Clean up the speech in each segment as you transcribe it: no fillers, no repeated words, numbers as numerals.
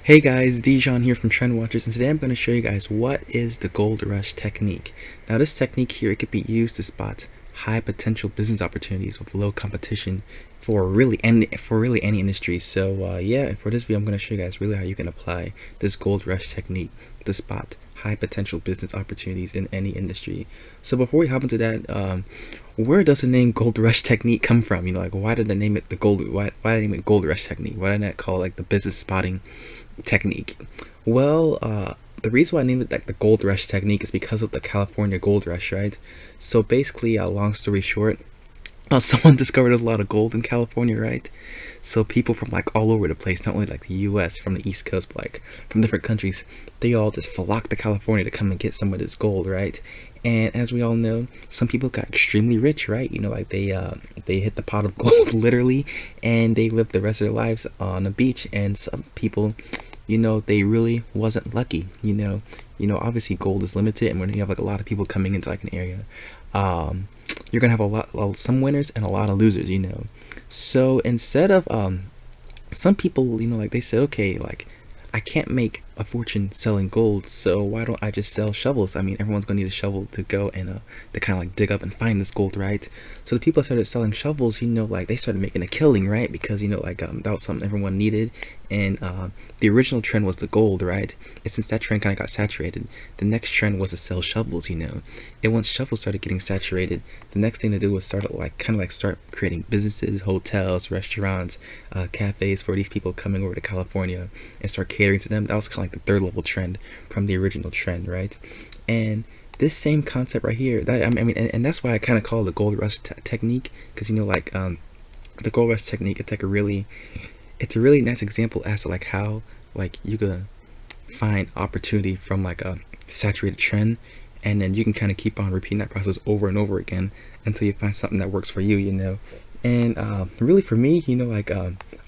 Hey guys, Dijon here from Trend Watchers, and today I'm going to show you guys what is the gold rush technique. Now this technique here, it could be used to spot high potential business opportunities with low competition for really any industry. So yeah, for this video I'm going to show you guys really how you can apply this gold rush technique to spot high potential business opportunities in any industry. So before we hop into that, where does the name gold rush technique come from? You know, like why did I name it the gold? Why did I name it gold rush technique? Why didn't I call it like the business spotting technique? Well, the reason why I named it like the gold rush technique is because of the California gold rush, right? So basically, long story short, someone discovered there's a lot of gold in California, right? So people from like all over the place, not only like the U.S. from the East Coast, but like from different countries, they all just flocked to California to come and get some of this gold, right? And as we all know, some people got extremely rich, right? You know, like they hit the pot of gold literally, and they lived the rest of their lives on the beach. And some people, you know, they really wasn't lucky. Obviously gold is limited, and when you have like a lot of people coming into like an area, you're gonna have some winners and a lot of losers. So instead of some people, like they said, okay, like I can't make a fortune selling gold, so why don't I just sell shovels? I mean, everyone's gonna need a shovel to go and to kind of like dig up and find this gold, right? So the people that started selling shovels, like they started making a killing, right? Because that was something everyone needed, and the original trend was the gold, right? And since that trend kind of got saturated, the next trend was to sell shovels, and once shovels started getting saturated, the next thing to do was start creating businesses, hotels, restaurants, cafes for these people coming over to California and start catering to them. That was kind of like the third level trend from the original trend, right? And this same concept right here, and that's why I kind of call it the gold rush technique, because the gold rush technique, it's a really nice example as to like how like you could find opportunity from like a saturated trend, and then you can kind of keep on repeating that process over and over again until you find something that works for you. And really for me,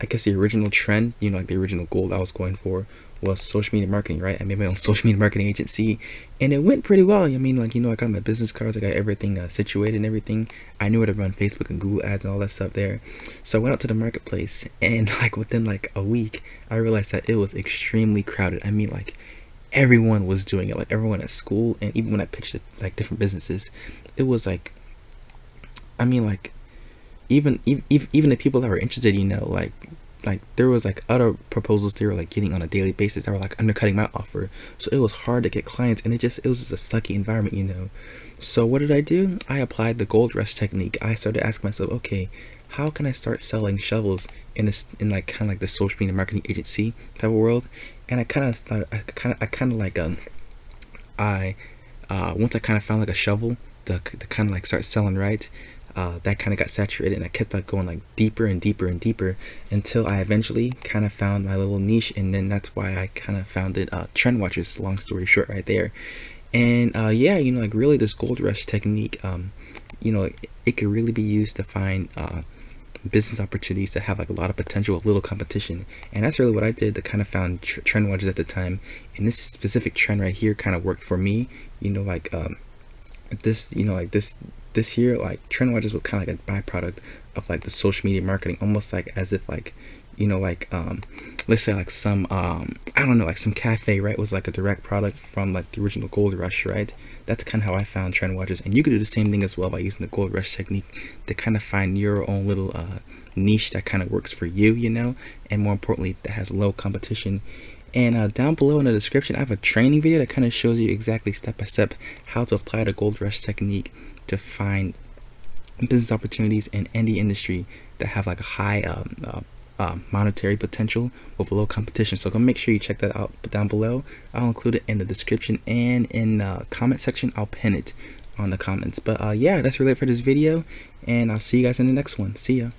I guess the original trend, like the original goal I was going for was social media marketing, right? I made my own social media marketing agency, and it went pretty well. I mean, I got my business cards, I got everything situated and everything. I knew how to run Facebook and Google ads and all that stuff there. So I went out to the marketplace, and like within like a week, I realized that it was extremely crowded. I mean, like everyone was doing it, like everyone at school, and even when I pitched it like different businesses, it was like, I mean, like even the people that were interested, like there was like other proposals they were like getting on a daily basis that were like undercutting my offer. So it was hard to get clients, and it was just a sucky environment. So what did I do? I applied the gold rush technique. I started asking myself, okay, how can I start selling shovels in like kind of like the social media marketing agency type of world? And I kind of started, once I kind of found like a shovel to kind of like start selling, right? That kind of got saturated, and I kept like going like deeper and deeper and deeper until I eventually kind of found my little niche. And then that's why I kind of founded Trend Watchers, long story short right there. And yeah, like really this gold rush technique, it could really be used to find business opportunities that have like a lot of potential with little competition. And that's really what I did to kind of found Trend Watchers at the time. And this specific trend right here kind of worked for me, this year, like Trend Watchers was kind of like a byproduct of like the social media marketing, almost like as if like let's say like some I don't know, like some cafe, right, was like a direct product from like the original gold rush, right? That's kind of how I found Trend Watchers. And you could do the same thing as well by using the gold rush technique to kind of find your own little niche that kind of works for you, and more importantly that has low competition. And down below in the description I have a training video that kind of shows you exactly step by step how to apply the gold rush technique to find business opportunities in any industry that have like a high monetary potential with low competition. So go make sure you check that out down below. I'll include it in the description, and in the comment section I'll pin it on the comments. But yeah, that's really it for this video, and I'll see you guys in the next one. See ya.